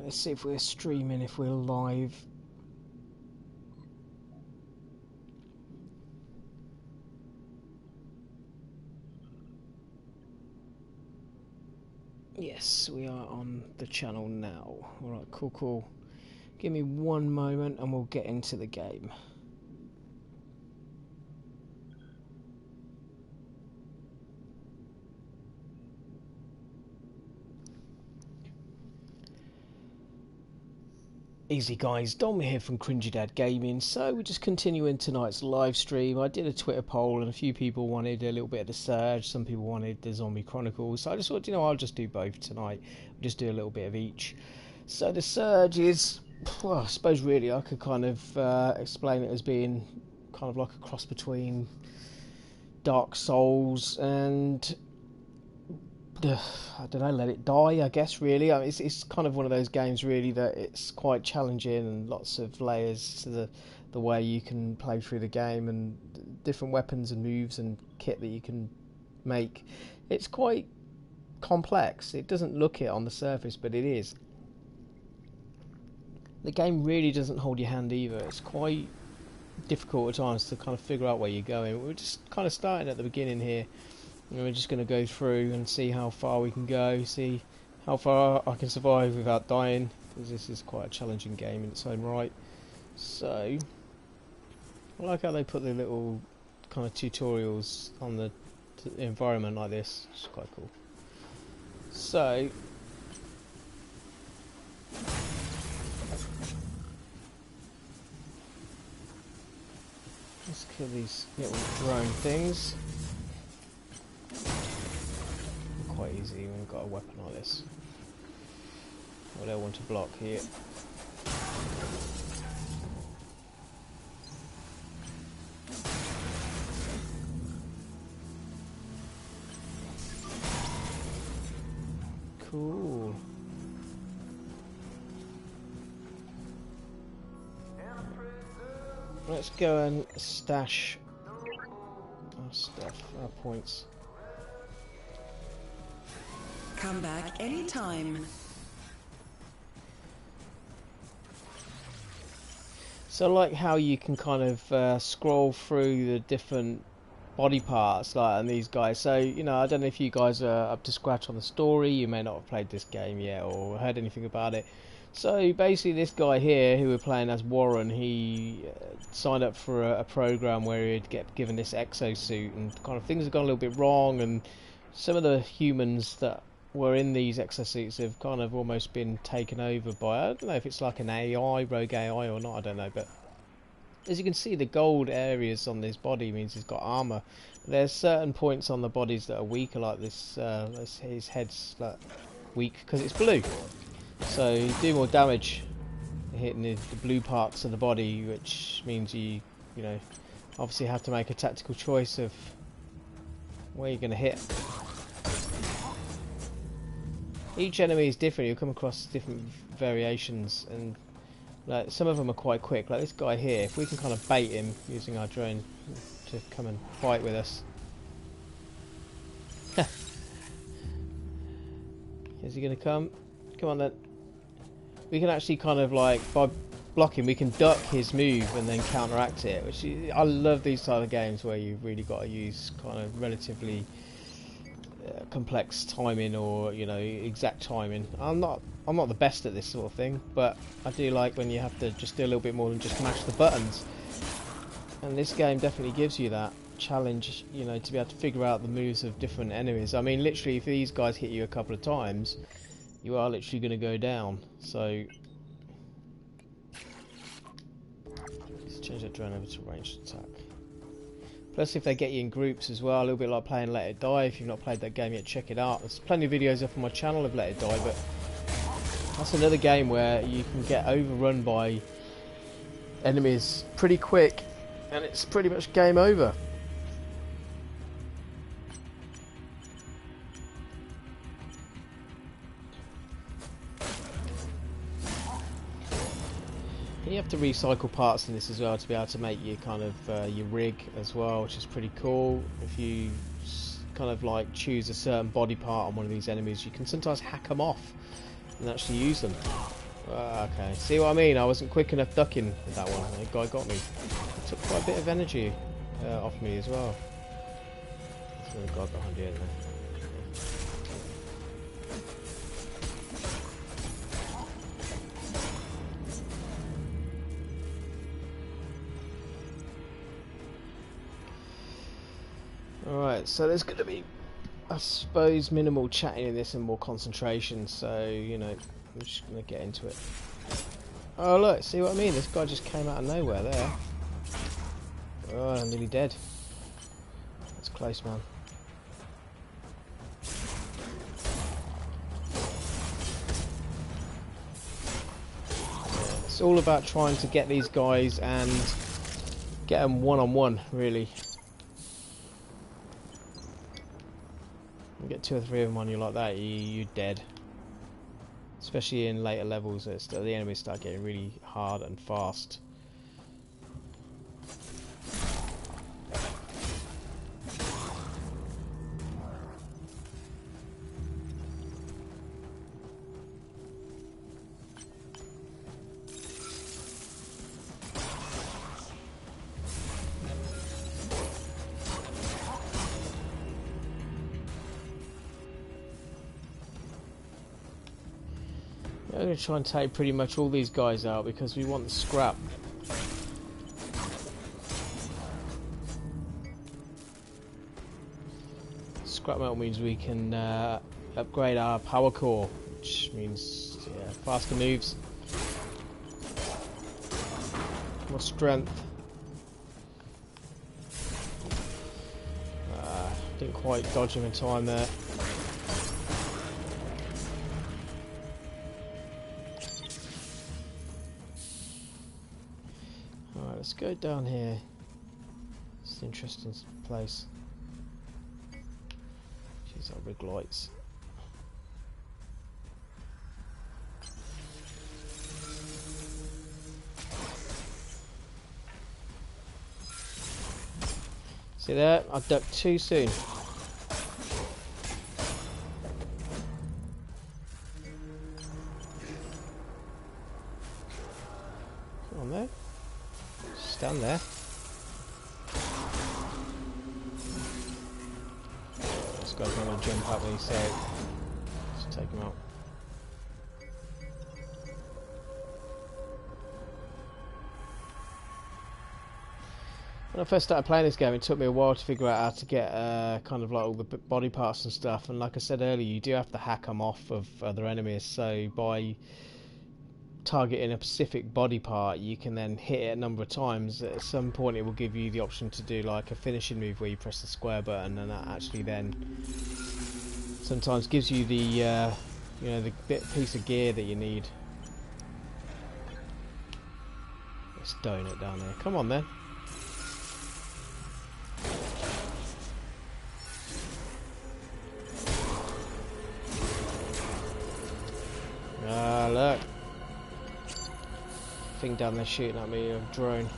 Let's see if we're streaming, if we're live. Yes, we are on the channel now. Alright, cool. Give me one moment and we'll get into the game. Easy guys, Dom here from Cringy Dad Gaming. So we're just continuing tonight's live stream. I did a Twitter poll and a few people wanted a little bit of the Surge, some people wanted the Zombie Chronicles. So I just thought, you know, I'll just do both tonight. We'll just do a little bit of each. So the Surge is, well, I suppose really I could kind of explain it as being kind of like a cross between Dark Souls and I don't know, Let It Die, I guess, really. I mean, it's kind of one of those games, really, that it's quite challenging and lots of layers to the way you can play through the game and different weapons and moves and kit that you can make. It's quite complex. It doesn't look it on the surface, but it is. The game really doesn't hold your hand either. It's quite difficult at times to kind of figure out where you're going. We're just kind of starting at the beginning here. And we're just going to go through and see how far we can go, see how far I can survive without dying, because this is quite a challenging game in its own right. So, I like how they put the little kind of tutorials on the environment like this. It's quite cool. So, let's kill these little drone things. Quite easy when you've got a weapon like this. What do I want to block here? Cool. Let's go and stash our stuff, our points. Come back anytime. So I like how you can kind of scroll through the different body parts like and these guys. So, you know, I don't know if you guys are up to scratch on the story. You may not have played this game yet or heard anything about it. So basically this guy here who we're playing as Warren, he signed up for a program where he'd get given this exosuit, and kind of things have gone a little bit wrong, and some of the humans that were in these exosuits have kind of almost been taken over by, I don't know if it's like an AI, rogue AI or not, I don't know, but as you can see the gold areas on this body means he's got armour. There's certain points on the bodies that are weaker, like this, his head's like weak because it's blue, so you do more damage hitting the blue parts of the body, which means you know, obviously have to make a tactical choice of where you're going to hit. Each enemy is different. You'll come across different variations, and like some of them are quite quick. Like this guy here, if we can kind of bait him using our drone to come and fight with us. Is he going to come? Come on then. We can actually kind of like, by blocking, we can duck his move and then counteract it. Which I love these type of games where you've really got to use kind of relatively complex timing, or you know, exact timing. I'm not the best at this sort of thing, but I do like when you have to just do a little bit more than just mash the buttons, and this game definitely gives you that challenge, you know, to be able to figure out the moves of different enemies. I mean, literally, if these guys hit you a couple of times, you are literally going to go down. So let's change that drone over to ranged attack. Plus, if they get you in groups as well, a little bit like playing Let It Die. If you've not played that game yet, check it out. There's plenty of videos up on my channel of Let It Die, but that's another game where you can get overrun by enemies pretty quick, and it's pretty much game over. You have to recycle parts in this as well to be able to make your kind of your rig as well, which is pretty cool. If you kind of like choose a certain body part on one of these enemies, you can sometimes hack them off and actually use them. Okay, see what I mean? I wasn't quick enough ducking with that one. The guy got me. It took quite a bit of energy off me as well. There's another guy behind you, isn't there? Alright, so there's going to be, I suppose, minimal chatting in this and more concentration, so, you know, I'm just going to get into it. Oh look, see what I mean? This guy just came out of nowhere there. Oh, I'm nearly dead. That's close, man. It's all about trying to get these guys and get them one-on-one, really. You get 2 or 3 of them on you like that, you're dead. Especially in later levels, the enemies start getting really hard and fast. I'm going to try and take pretty much all these guys out because we want the scrap. Scrap metal means we can upgrade our power core, which means faster moves, more strength. Didn't quite dodge him in time there. Let's go down here. It's an interesting place. Jeez, our rig lights. See there? I ducked too soon. Come on there. Stand there. This guy's not going to jump at me, so just take him out. When I first started playing this game, it took me a while to figure out how to get kind of like all the body parts and stuff. And like I said earlier, you do have to hack them off of other enemies. So by targeting a specific body part, you can then hit it a number of times. At some point it will give you the option to do like a finishing move where you press the square button, and that actually then sometimes gives you the you know, the piece of gear that you need. Let's donut down there. Come on then. Look. Thing down there shooting at me, a drone.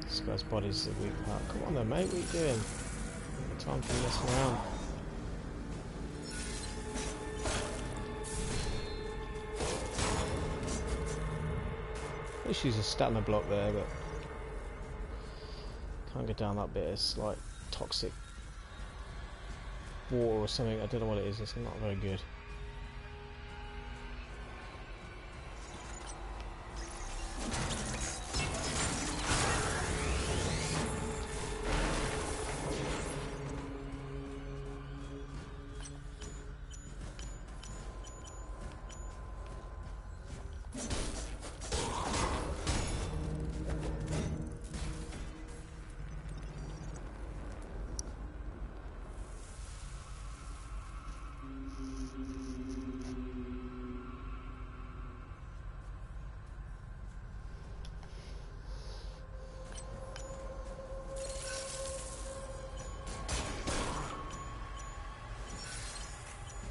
This guy's body's the weak part. Come on then, mate, what are you doing? Time for messing around. Wish there's a stamina block there, but can't get down that bit. It's like toxic water or something. I don't know what it is. It's not very good.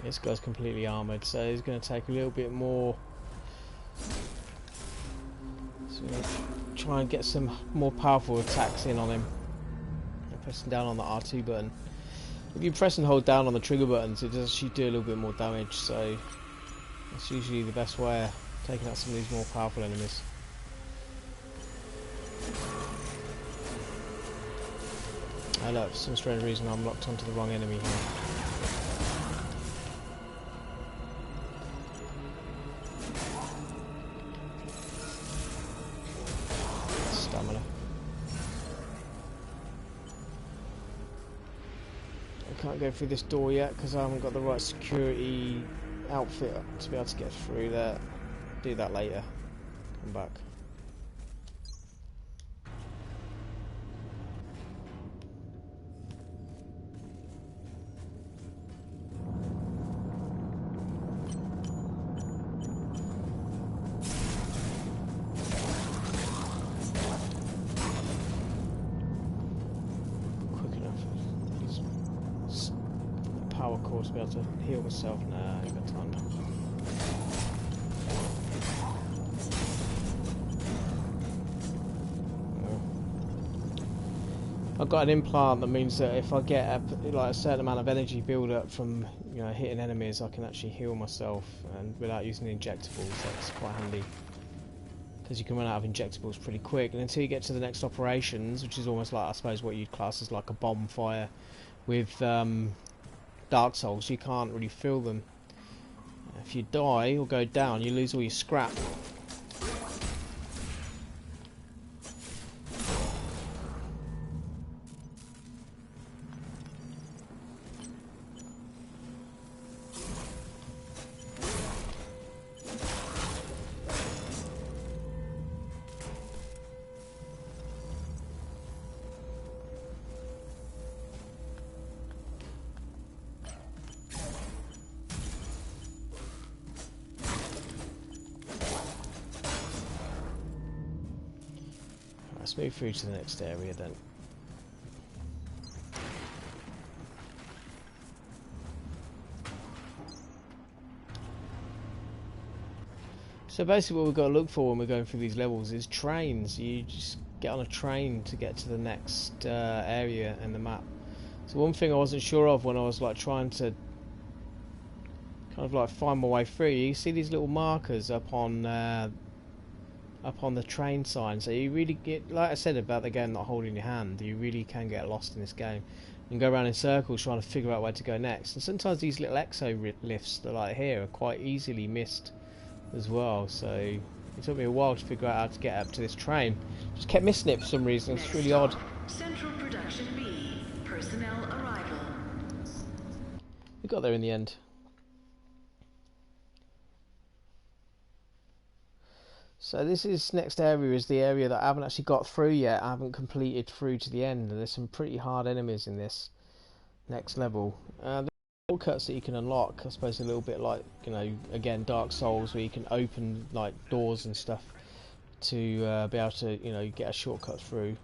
This guy's completely armoured, so he's going to take a little bit more So we're going to try and get some more powerful attacks in on him. I'm pressing down on the R2 button. If you press and hold down on the trigger buttons, it does actually do a little bit more damage, so that's usually the best way of taking out some of these more powerful enemies. Oh look, for some strange reason I'm locked onto the wrong enemy here. Stamina. I can't go through this door yet because I haven't got the right security outfit to be able to get through there. Do that later. Come back. Power core to be able to heal myself. Nah, I ain't got time. I've got an implant that means that if I get a certain amount of energy build up from hitting enemies, I can actually heal myself and without using injectables. That's quite handy because you can run out of injectables pretty quick, and until you get to the next operations, which is almost like I suppose what you'd class as like a bonfire with Dark Souls, you can't really fill them. If you die or go down, you lose all your scrap. Let's move through to the next area then. So basically what we've got to look for when we're going through these levels is trains. You just get on a train to get to the next area in the map. So one thing I wasn't sure of when I was like trying to kind of like find my way through, you see these little markers up on the train sign, so you really get, like I said about the game not holding your hand, you really can get lost in this game and go around in circles trying to figure out where to go next. And sometimes these little exo lifts that are like here are quite easily missed as well, so it took me a while to figure out how to get up to this train. Just kept missing it for some reason. It's really odd. Central Production B, personnel arrival. We got there in the end. So this next area is the area that I haven't actually got through yet. I haven't completed through to the end. There's some pretty hard enemies in this next level. There's shortcuts that you can unlock, I suppose a little bit like, again, Dark Souls, where you can open like doors and stuff to be able to, get a shortcut through.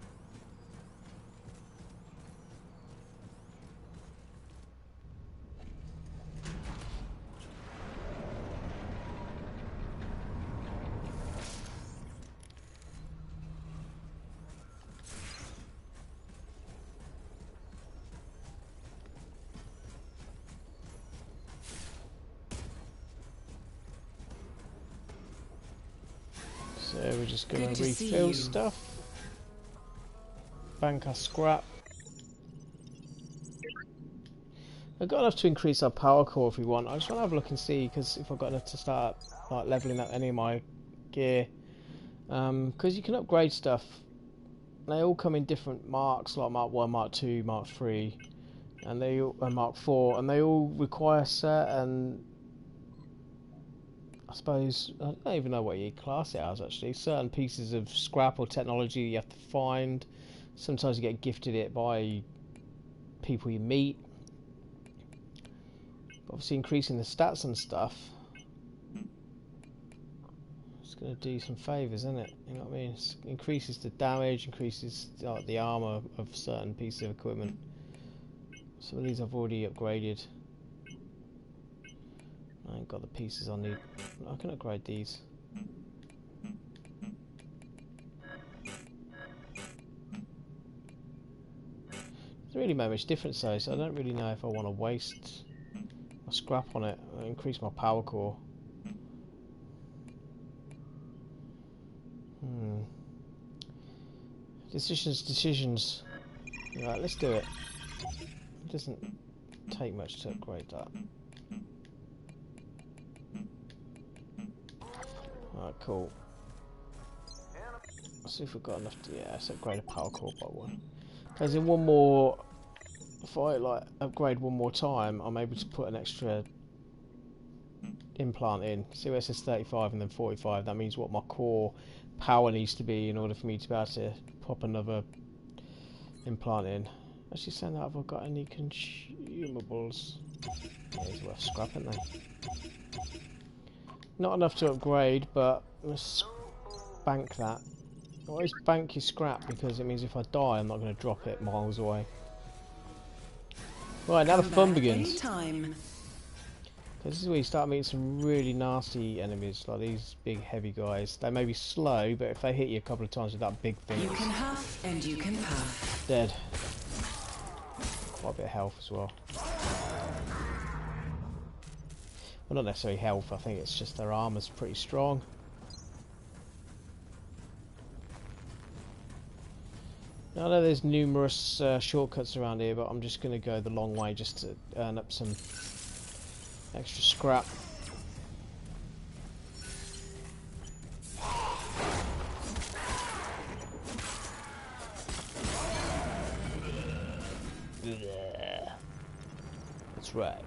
So we're just going to refill stuff, bank our scrap. I've got enough to increase our power core if we want. I just want to have a look and see, because if I've got enough to start like leveling up any of my gear, because you can upgrade stuff. They all come in different marks, like Mark 1, Mark 2, Mark 3, and they all, Mark 4, and they all require certain, I suppose, I don't even know what you class it as actually, certain pieces of scrap or technology you have to find. Sometimes you get gifted it by people you meet. But obviously increasing the stats and stuff, it's going to do some favours, isn't it? You know what I mean? It increases the damage, increases the armour of certain pieces of equipment. Some of these I've already upgraded. I ain't got the pieces I need. I can upgrade these. Doesn't really make much difference though, so I don't really know if I want to waste my scrap on it. Increase my power core. Decisions. Right, let's do it. It doesn't take much to upgrade that. Alright, cool. Let's see if we've got enough to, yeah, let's upgrade a power core by 1. Because in one more, if I like upgrade one more time, I'm able to put an extra implant in. See where it says 35 and then 45, that means what my core power needs to be in order for me to be able to pop another implant in. Actually, send out if I've got any consumables. Yeah, it's worth scrapping they? Not enough to upgrade, but let's bank that. Always bank your scrap because it means if I die, I'm not going to drop it miles away. Right, now the fun begins. Anytime. This is where you start meeting some really nasty enemies, like these big heavy guys. They may be slow, but if they hit you a couple of times with that big thing, You can huff and you can puff. dead. Quite a bit of health as well. Well, not necessarily health, I think it's just their armour's pretty strong. Now, I know there's numerous shortcuts around here, but I'm just going to go the long way just to earn up some extra scrap. That's right.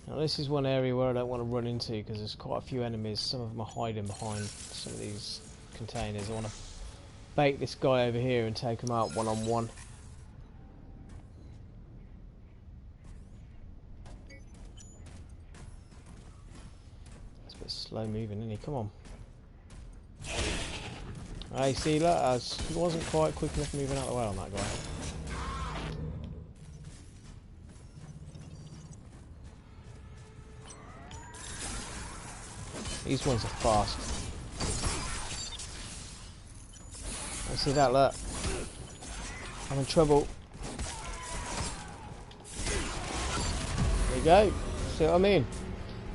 Now this is one area where I don't want to run into because there's quite a few enemies. Some of them are hiding behind some of these containers. I want to bait this guy over here and take him out one-on-one. It's a bit slow moving, isn't he? Come on. Hey, see that? He wasn't quite quick enough moving out of the way on that guy. These ones are fast. I see that, look. I'm in trouble. There you go. See what I mean?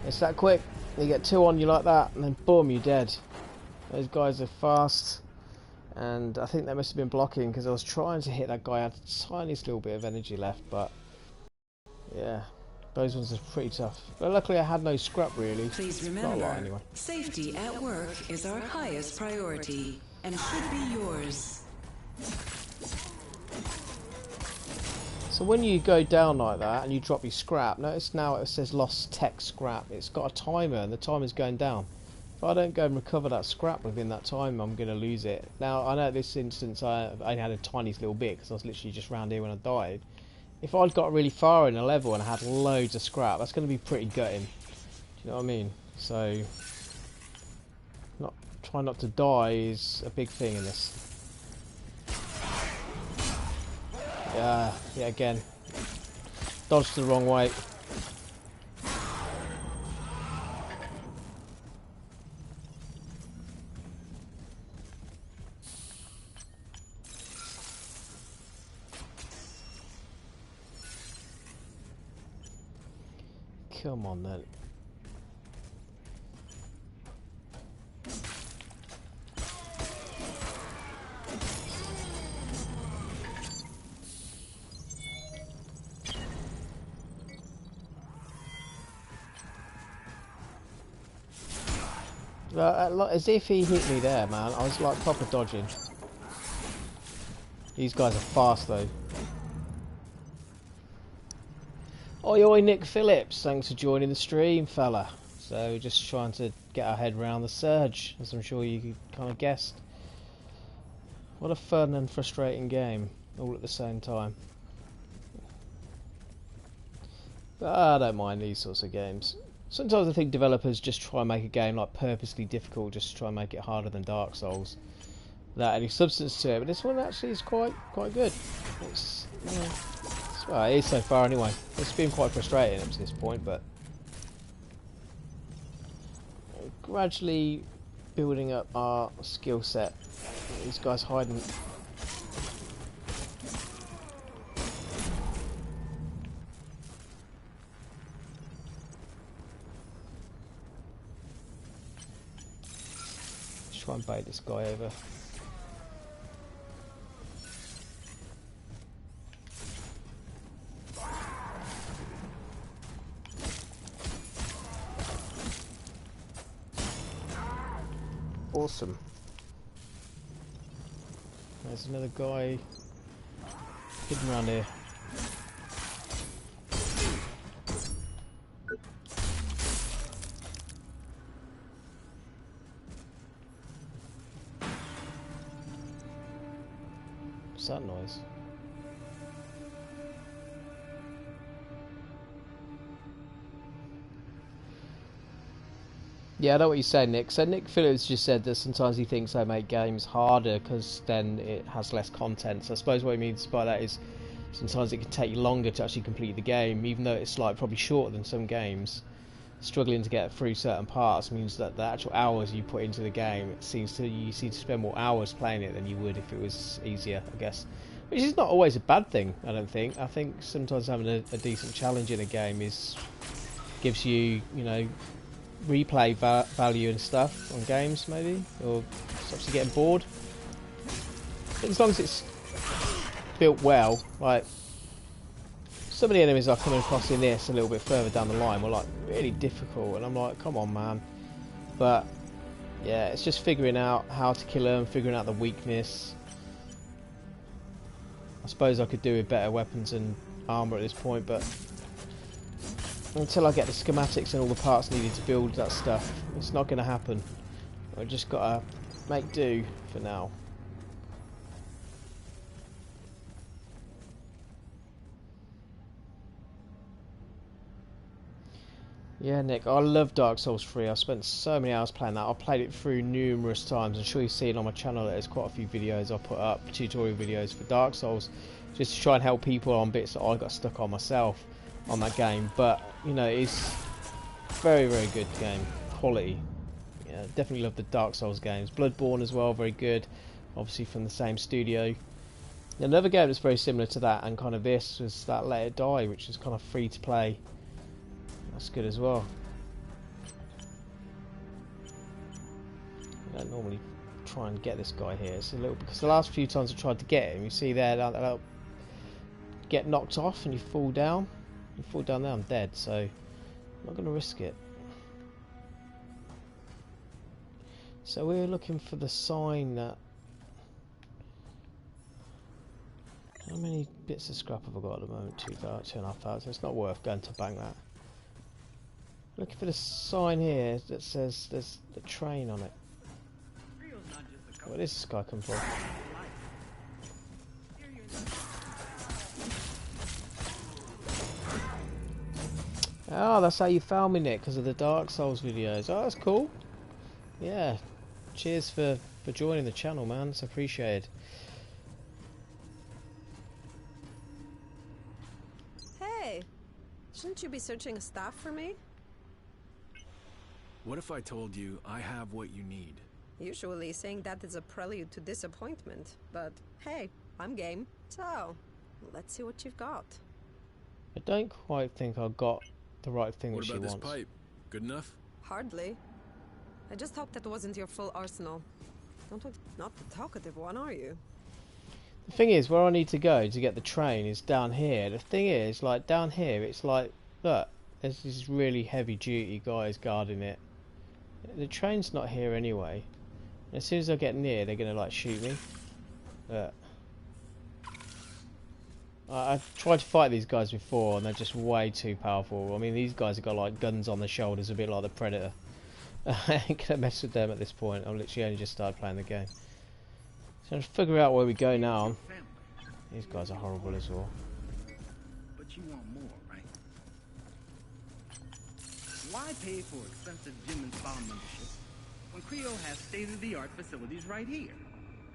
It's that quick. You get 2 on you like that, and then boom, you're dead. Those guys are fast. And I think they must have been blocking because I was trying to hit that guy. I had the tiniest little bit of energy left, but yeah. Those ones are pretty tough. But luckily I had no scrap really. Please Not a remember, lot anyway. safety at work is our highest priority and should be yours. So when you go down like that and you drop your scrap, notice now it says lost tech scrap. It's got a timer and the timer's going down. If I don't go and recover that scrap within that time, I'm going to lose it. Now I know in this instance I only had a tiny little bit because I was literally just round here when I died. If I'd got really far in a level and had loads of scrap, that's going to be pretty gutting. Do you know what I mean? So, trying not to die is a big thing in this. Yeah, again. Dodged the wrong way. Come on then. As if he hit me there, man. I was like proper dodging. These guys are fast though. Oi oi Nick Phillips, thanks for joining the stream, fella. So just trying to get our head around the surge, as I'm sure you kind of guessed. What a fun and frustrating game, all at the same time. But I don't mind these sorts of games. Sometimes I think developers just try and make a game like purposely difficult, just to try and make it harder than Dark Souls, without any substance to it. But this one actually is quite good. It's, yeah. Well, it is so far anyway. It's been quite frustrating up to this point, but gradually building up our skill set. These guys hiding. Let's try and bait this guy over. Awesome. There's another guy hidden around here. What's that noise? Yeah, I know what you're saying, Nick. So Nick Phillips just said that sometimes he thinks they make games harder because then it has less content. So I suppose what he means by that is sometimes it can take you longer to actually complete the game, even though it's like probably shorter than some games. Struggling to get through certain parts means that the actual hours you put into the game, you seem to spend more hours playing it than you would if it was easier, I guess. Which is not always a bad thing, I don't think. I think sometimes having a decent challenge in a game gives you, you know, replay value and stuff on games, maybe, or stops you getting bored. But as long as it's built well, like some of the enemies I come across in this a little bit further down the line were like really difficult, and I'm like, come on, man. But yeah, it's just figuring out how to kill them, figuring out the weakness. I suppose I could do with better weapons and armor at this point, but until I get the schematics and all the parts needed to build that stuff, it's not going to happen. I've just got to make do for now. Yeah, Nick, I love Dark Souls 3. I've spent so many hours playing that. I've played it through numerous times. I'm sure you've seen on my channel that there's quite a few videos I put up, tutorial videos for Dark Souls, just to try and help people on bits that I got stuck on myself on that game. But you know, it's very, very good game, quality. Yeah, definitely love the Dark Souls games. Bloodborne as well, very good, obviously from the same studio. Another game that's very similar to that and kind of this was that Let It Die, which is kind of free to play. That's good as well. I don't normally try and get this guy here. It's a little, because the last few times I tried to get him, you see there that get knocked off and you fall down. You fall down there, I'm dead. So I'm not going to risk it. So we're looking for the sign that. How many bits of scrap have I got at the moment? 2,500. It's not worth going to bank that. Looking for the sign here that says there's a train on it. Where does this guy come from? Oh, that's how you found me, Nick, because of the Dark Souls videos. Oh, that's cool. Yeah. Cheers for joining the channel, man. It's appreciated. Hey, shouldn't you be searching staff for me? What if I told you I have what you need? Usually saying that is a prelude to disappointment, but hey, I'm game. So, let's see what you've got. I don't quite think I got the right thing that she wants. What about this pipe? Good enough? Hardly. I just hope that wasn't your full arsenal. Not the talkative one, are you? The thing is, where I need to go to get the train is down here. The thing is, like, down here, it's like, look, there's these really heavy duty guys guarding it. The train's not here anyway. As soon as I get near, they're gonna like shoot me. Look. I've tried to fight these guys before and they're just way too powerful. I mean, these guys have got like guns on their shoulders, a bit like the Predator. I ain't gonna mess with them at this point. I've literally only just started playing the game. So I'm trying to figure out where we go now. These guys are horrible as well. But you want more, right? Why pay for expensive gym and spa membership when Creole has state-of-the-art facilities right here?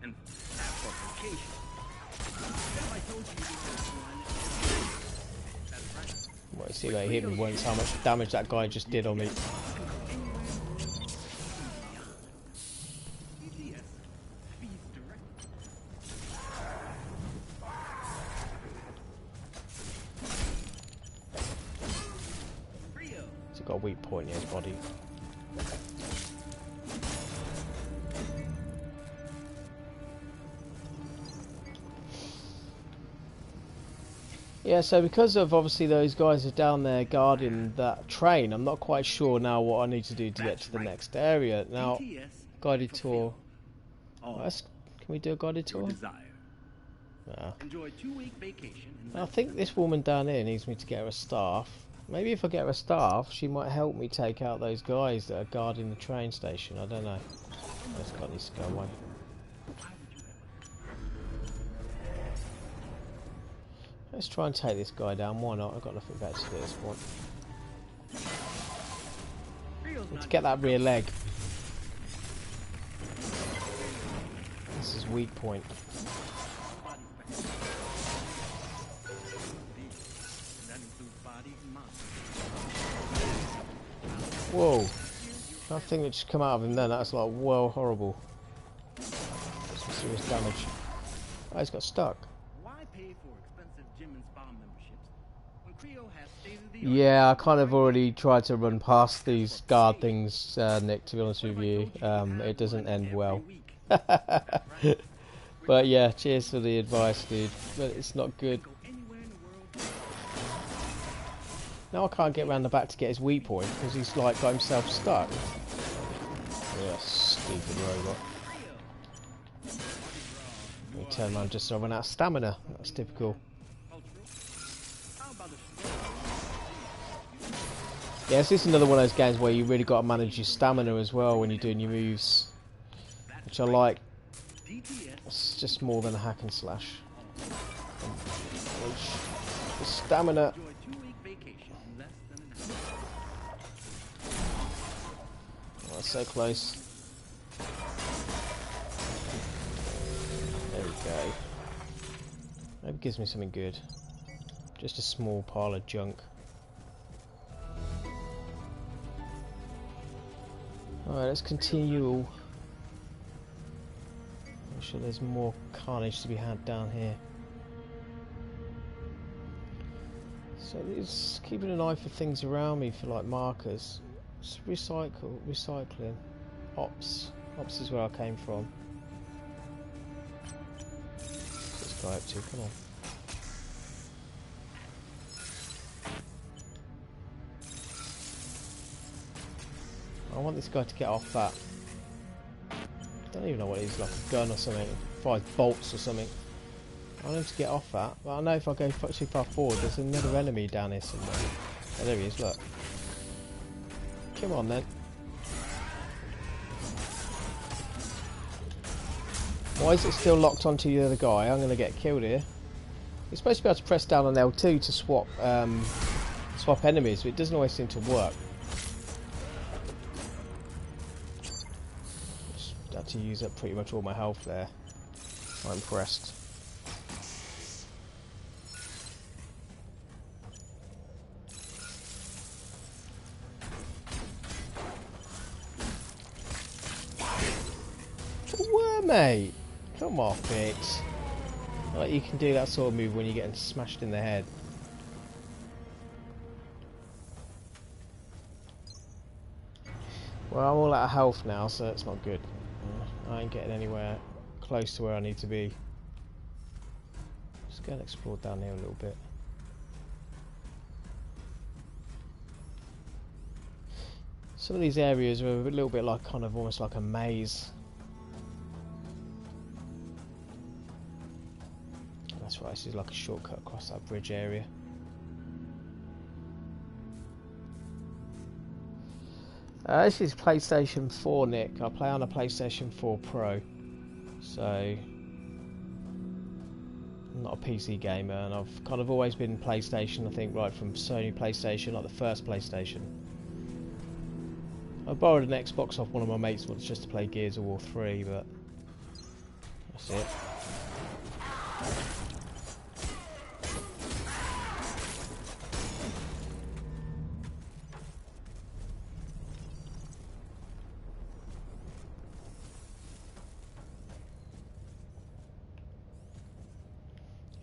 And that's for vacation. If I told you that's right. Well, you see that he hit me once, how much damage that guy just did on me. It's got a weak point in his body. Yeah, so because of obviously those guys are down there guarding that train, I'm not quite sure now what I need to do to get to the next area. Now, DTS guided tour. all Can we do a guided your tour? desire. No. Enjoy 2-week vacation in I think this woman down here needs me to get her a staff. Maybe if I get her a staff, she might help me take out those guys that are guarding the train station. I don't know. This guy needs to go away. Let's try and take this guy down. Why not? I've got nothing better to do at this point. Need to get that rear leg. This is weak point. Whoa. That thing that just come out of him then, that's like, whoa, horrible. Some serious damage. Oh, he's got stuck. Why pay for expensive gym and spa memberships when Creo has state-of-the-art? Yeah, I kind of already tried to run past these guard things, Nick, to be honest with you. It doesn't end well. But yeah, cheers for the advice, dude. But it's not good. Now I can't get around the back to get his weak point because he's like got himself stuck. Yeah, stupid robot. We turn around just so I run out of stamina. That's typical. Yes, this is another one of those games where you really got to manage your stamina as well when you're doing your moves, which I like. It's just more than a hack and slash. The stamina. Oh, that's so close. There we go. Maybe it gives me something good. Just a small pile of junk. Alright, let's continue. I'm sure there's more carnage to be had down here. So it's keeping an eye for things around me for like markers. It's recycling. Ops is where I came from. What's this guy up to? Come on. I want this guy to get off that. I don't even know what it is, like a gun or something. 5 bolts or something. I want him to get off that. But I know if I go too far forward, there's another enemy down here somewhere. Oh, there he is, look. Come on then. Why is it still locked onto the other guy? I'm going to get killed here. You're supposed to be able to press down on L2 to swap enemies, but it doesn't always seem to work. Just had to use up pretty much all my health there. I'm impressed. Mate, come off it. Like you can do that sort of move when you're getting smashed in the head. Well, I'm all out of health now, so that's not good. I ain't getting anywhere close to where I need to be. Just go and explore down here a little bit. Some of these areas are a little bit like kind of almost like a maze. That's right, this is like a shortcut across that bridge area. This is PlayStation 4, Nick. I play on a PlayStation 4 Pro. So, I'm not a PC gamer, and I've kind of always been PlayStation, I think, right from Sony PlayStation, like the first PlayStation. I borrowed an Xbox off one of my mates once just to play Gears of War 3, but that's it.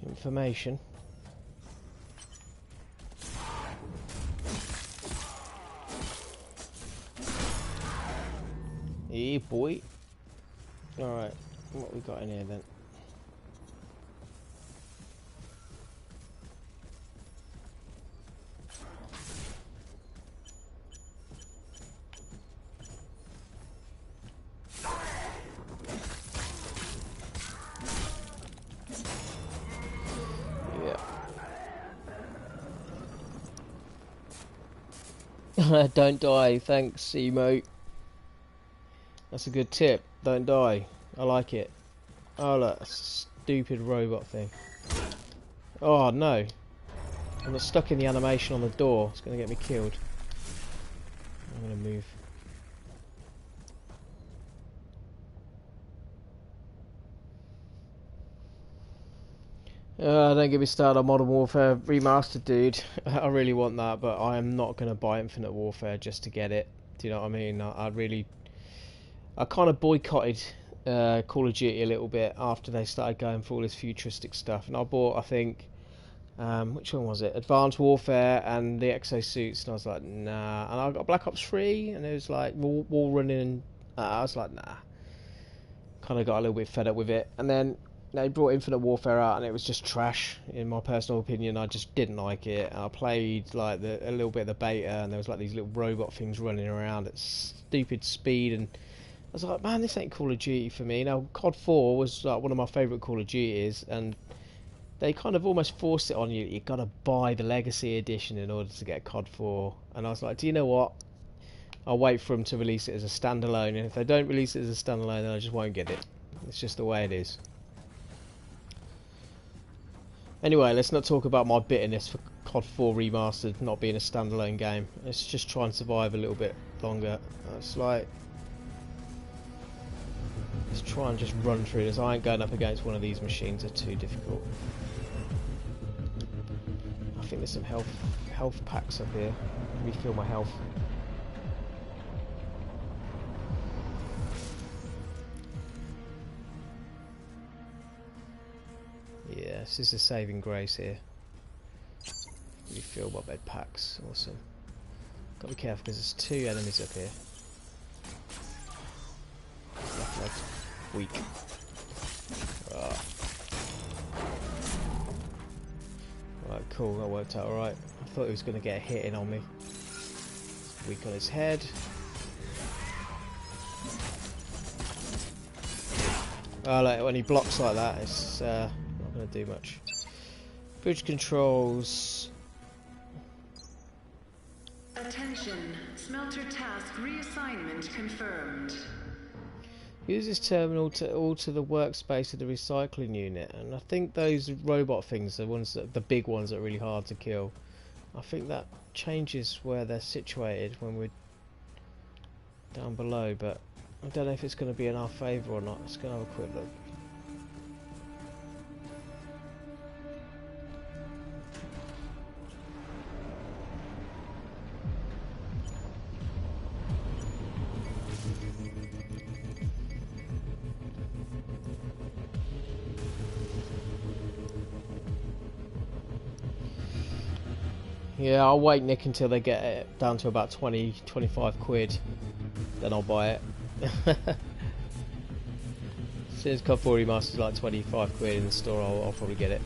Information. Yeah, boy. Alright, what we got in here then? Yeah. Don't die, thanks, Emo. That's a good tip. Don't die. I like it. Oh look, a stupid robot thing. Oh no. I'm not stuck in the animation on the door. It's going to get me killed. I'm going to move. Don't get me started on Modern Warfare Remastered, dude. I really want that, but I am not going to buy Infinite Warfare just to get it. Do you know what I mean? I kind of boycotted Call of Duty a little bit after they started going for all this futuristic stuff, and I bought, I think, which one was it? Advanced Warfare and the exosuits, and I was like, nah. And I got Black Ops 3, and it was like wall running. I was like, nah. Kind of got a little bit fed up with it, and then they brought Infinite Warfare out, and it was just trash, in my personal opinion. I just didn't like it. And I played like a little bit of the beta, and there was like these little robot things running around at stupid speed, and I was like, man, this ain't Call of Duty for me. Now, COD 4 was like one of my favourite Call of Duties, and they kind of almost forced it on you. You got to buy the Legacy Edition in order to get COD 4. And I was like, do you know what? I'll wait for them to release it as a standalone, and if they don't release it as a standalone, then I just won't get it. It's just the way it is. Anyway, let's not talk about my bitterness for COD 4 Remastered not being a standalone game. Let's just try and survive a little bit longer. It's like, let's try and just run through this. I ain't going up against one of these machines, they're too difficult. I think there's some health packs up here. Refill my health. Yeah, this is a saving grace here. Refill my med packs. Awesome. Gotta be careful because there's 2 enemies up here. Left leg's weak. Right, cool, that worked out alright. I thought he was going to get a hit in on me. Weak on his head. Oh, like, when he blocks like that, it's not going to do much. Bridge controls. Attention, smelter task reassignment confirmed. Use this terminal to alter the workspace of the recycling unit, and I think those robot things, the big ones that are really hard to kill, I think that changes where they're situated when we're down below, but I don't know if it's going to be in our favour or not. Let's go and have a quick look. Yeah, I'll wait, Nick, until they get it down to about 20-25 quid. Then I'll buy it. Since COD 4 Remastered is like 25 quid in the store, I'll probably get it.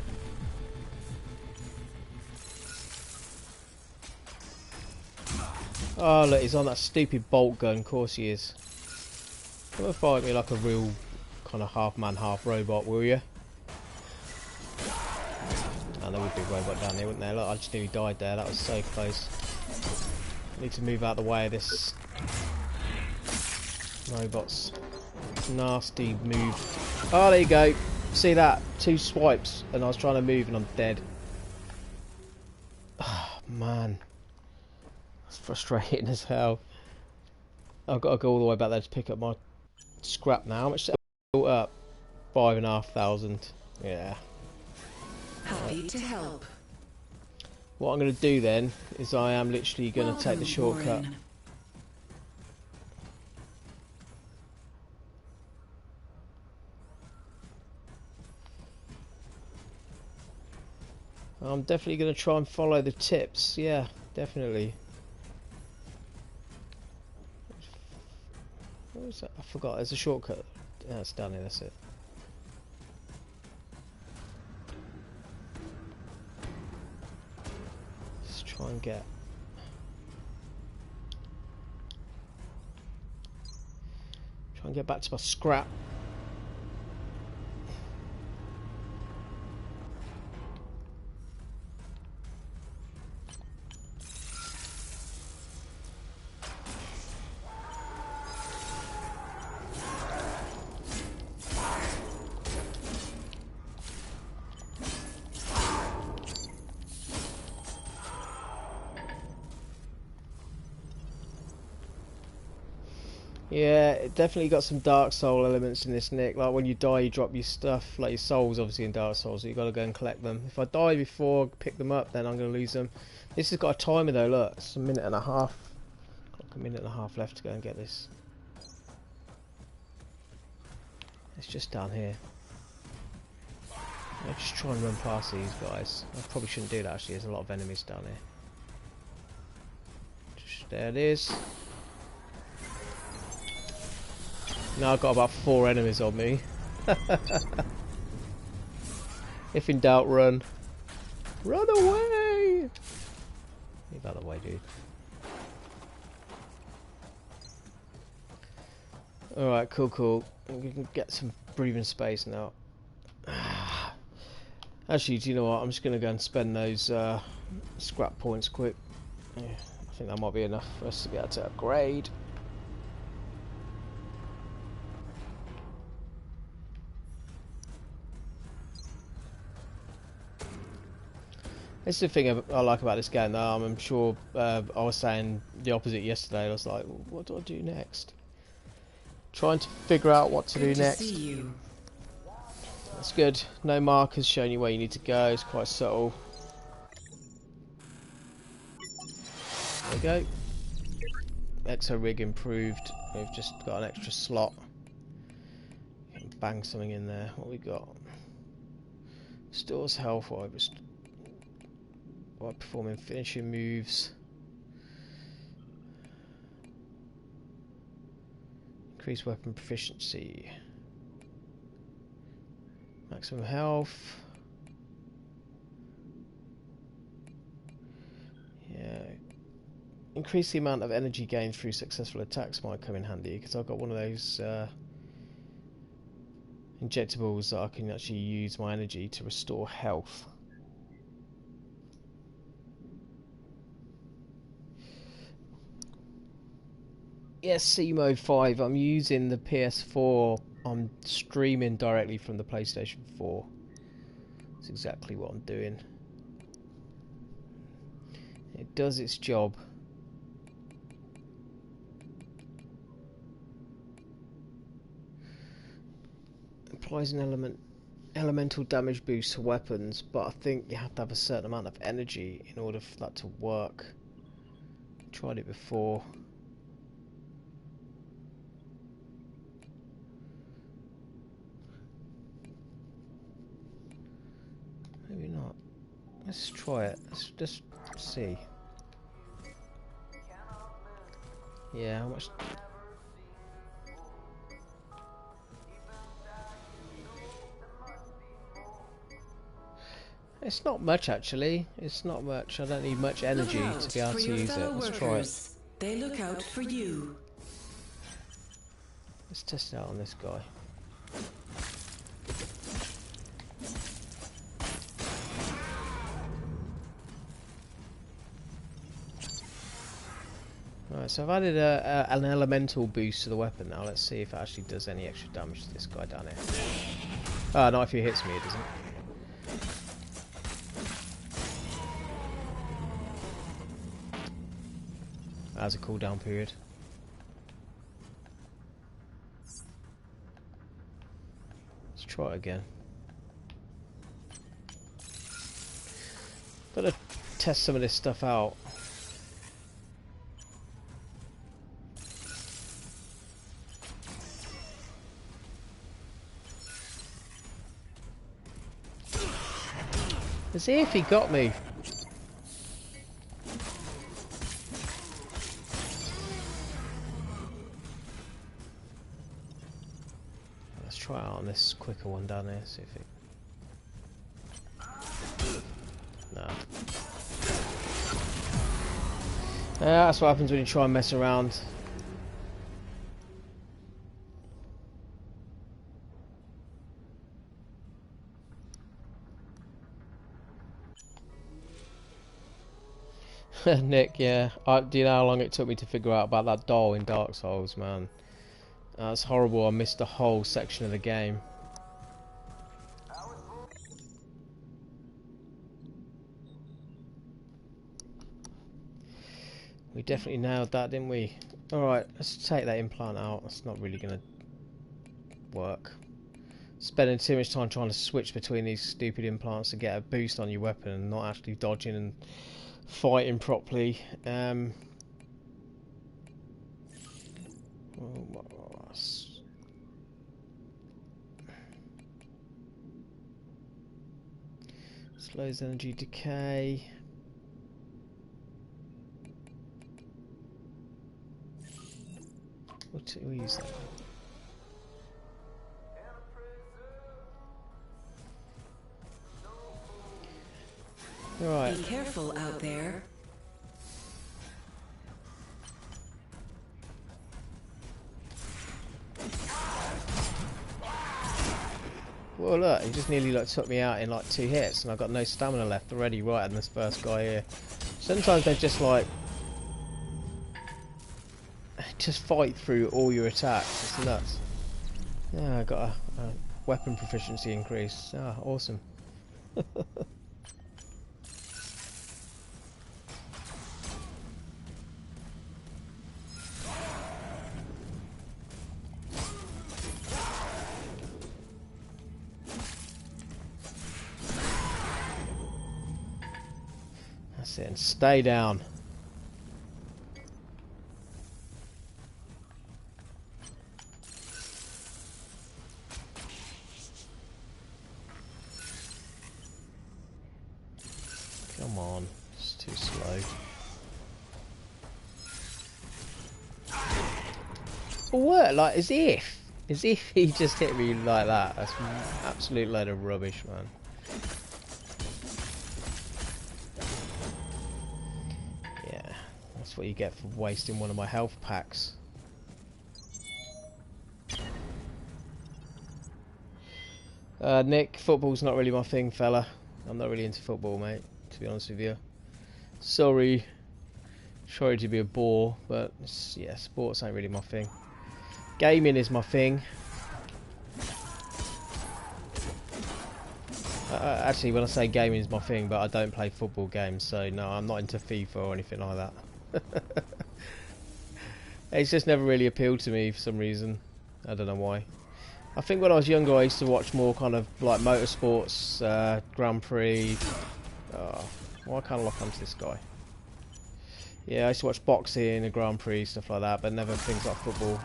Oh look, he's on that stupid bolt gun, of course he is. Come and fight me like a real kind of half man, half robot, will you? Oh, there would be a robot down there, wouldn't there? Look, I just nearly died there, that was so close. I need to move out of the way of this robot's nasty move. Oh, there you go. See that? 2 swipes and I was trying to move and I'm dead. Oh, man. That's frustrating as hell. I've got to go all the way back there to pick up my scrap now. How much did I built up? 5,500. Yeah. Happy to help. What I'm going to do then is I am literally going to take the shortcut. Warren. I'm definitely going to try and follow the tips. Yeah, definitely. What was that? I forgot. There's a shortcut. Yeah, it's down here. That's it. Let's try and get. Try and get back to my scrap. Yeah, it definitely got some Dark Soul elements in this, Nick. Like when you die, you drop your stuff, like your souls, obviously in Dark Souls, so you got to go and collect them. If I die before I pick them up, then I'm going to lose them. This has got a timer though. Look, it's a minute and a half. Got a minute and a half left to go and get this. It's just down here. I'll just try and run past these guys. I probably shouldn't do that actually. There's a lot of enemies down here. Just, there it is. Now I've got about 4 enemies on me. If in doubt, run. Run away! Move out of the way, dude. Alright, cool. We can get some breathing space now. Actually, do you know what? I'm just going to go and spend those scrap points quick. Yeah, I think that might be enough for us to be able to upgrade. This is the thing I like about this game, though. I'm sure I was saying the opposite yesterday. I was like, well, what do I do next? Trying to figure out what to do next. That's good. No markers showing you where you need to go. It's quite subtle. There we go. Exo rig improved. We've just got an extra slot. Can bang something in there. What we got? Stores health while performing finishing moves. Increase weapon proficiency. Maximum health. Yeah. Increase the amount of energy gained through successful attacks might come in handy, because I've got one of those injectables that I can actually use my energy to restore health. Yes, C Mode 5. I'm using the PS4. I'm streaming directly from the PlayStation 4. That's exactly what I'm doing. It does its job. Applies an elemental damage boost to weapons, but I think you have to have a certain amount of energy in order for that to work. Tried it before. Maybe not. Let's try it. Let's just see. Yeah, how much? It's not much actually. It's not much. I don't need much energy to be able to use it. Let's try it. They look out for you. Let's test it out on this guy. Right, so I've added an elemental boost to the weapon now. Let's see if it actually does any extra damage to this guy down here. Ah, not if he hits me, it doesn't. Has a cooldown period. Let's try it again. Gotta test some of this stuff out. As if he got me. try it on this quicker one down here, see if it... No. Yeah, that's what happens when you try and mess around. Nick, yeah. Do you know how long it took me to figure out about that doll in Dark Souls, man? That's horrible. I missed the whole section of the game. We definitely nailed that, didn't we? Alright, let's take that implant out. That's not really going to work. Spending too much time trying to switch between these stupid implants to get a boost on your weapon and not actually dodging and fighting properly. Slows energy decay. We'll use that. Right. Be careful out there. Well, look, he just nearly took me out in like 2 hits, and I've got no stamina left already. Right, and this first guy here. Sometimes they just just fight through all your attacks. It's nuts. Yeah, I got a weapon proficiency increase. Ah, awesome. That's it, and stay down. Come on, it's too slow. What? Like, as if he just hit me like that. That's an absolute load of rubbish, man. Yeah, that's what you get for wasting one of my health packs. Nick, football's not really my thing, fella. I'm not really into football, mate, to be honest with you. Sorry to be a bore, but yeah, sports ain't really my thing. Gaming is my thing. Actually, when I say gaming is my thing, but I don't play football games, so no, I'm not into FIFA or anything like that. It's just never really appealed to me for some reason. I don't know why. I think when I was younger, I used to watch more kind of like motorsports, Grand Prix. Why can't I lock onto this guy? Yeah, I used to watch boxing and Grand Prix, stuff like that, but never things like football.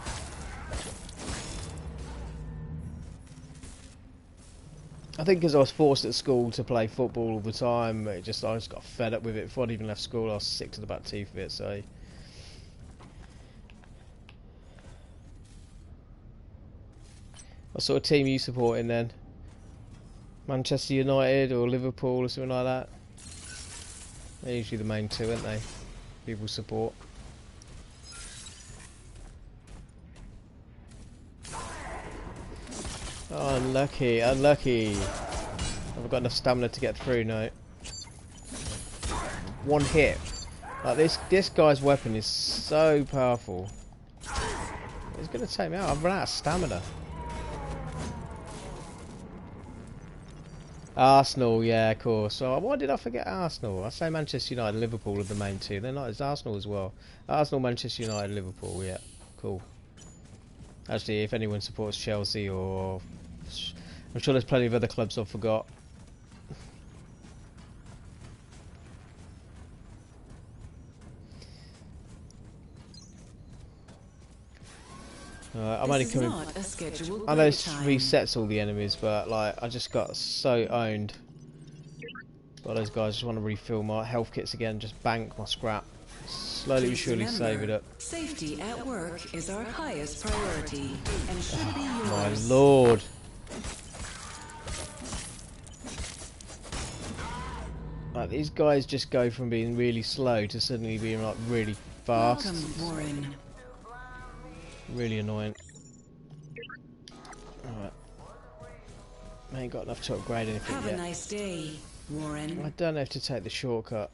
I think because I was forced at school to play football all the time, I just got fed up with it. Before I'd even left school, I was sick to the back teeth of it, so... What sort of team are you supporting then? Manchester United or Liverpool or something like that? They're usually the main two, aren't they? People support. Oh, unlucky, unlucky. I've got enough stamina to get through, no. One hit. Like this guy's weapon is so powerful. He's gonna take me out. I've run out of stamina. Arsenal, yeah, of course. So why did I forget Arsenal? I say Manchester United and Liverpool are the main two. They're not. It's Arsenal as well. Arsenal, Manchester United, Liverpool. Yeah, cool. Actually, if anyone supports Chelsea or... I'm sure there's plenty of other clubs I forgot. I'm only coming... I know this resets all the enemies, but like I just got so owned by those guys. I just want to refill my health kits again, just bank my scrap. Slowly but Please surely save it remember, up. safety at work is our highest priority and should be My yours. lord. Like, these guys just go from being really slow to suddenly being like really fast. Welcome, Warren. Really annoying. Alright. I ain't got enough to upgrade anything Have yet. a nice day, Warren. I don't have to take the shortcut.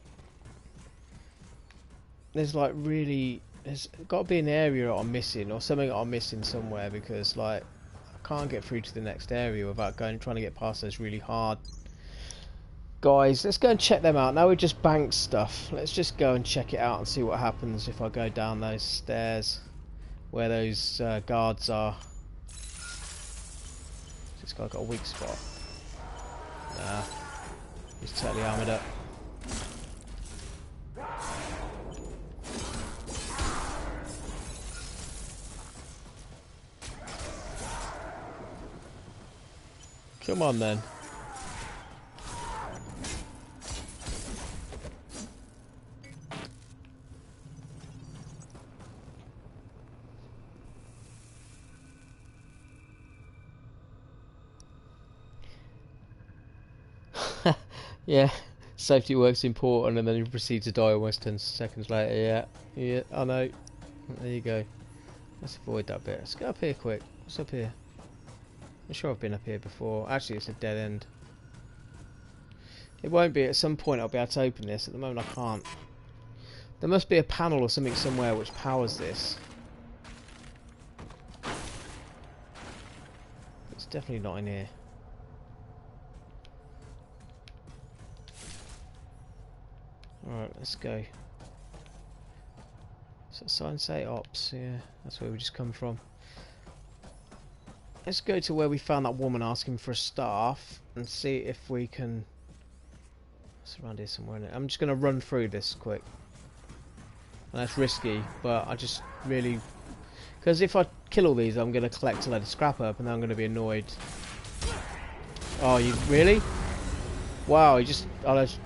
There's like really... There's got to be an area that I'm missing, or something that I'm missing somewhere, because like I can't get through to the next area without trying to get past those really hard guys. Let's go and check them out. Now we just banked stuff. Let's just go and check it out and see what happens if I go down those stairs where those guards are. This guy got a weak spot. Nah, he's totally armoured up. Come on then. Yeah, safety work's important, and then you proceed to die almost 10 seconds later. Yeah, I know. There you go. Let's avoid that bit. Let's go up here quick. What's up here? I'm sure I've been up here before. Actually, it's a dead end. It won't be. At some point I'll be able to open this. At the moment I can't. There must be a panel or something somewhere which powers this. It's definitely not in here. Alright, let's go. So sign say ops, yeah, that's where we just come from. Let's go to where we found that woman asking for a staff and see if we can... It's around here somewhere, isn't it? I'm just going to run through this quick. And that's risky, but I just really... Because if I kill all these, I'm going to collect a load of scrap up and then I'm going to be annoyed. Oh, you really? Wow, I just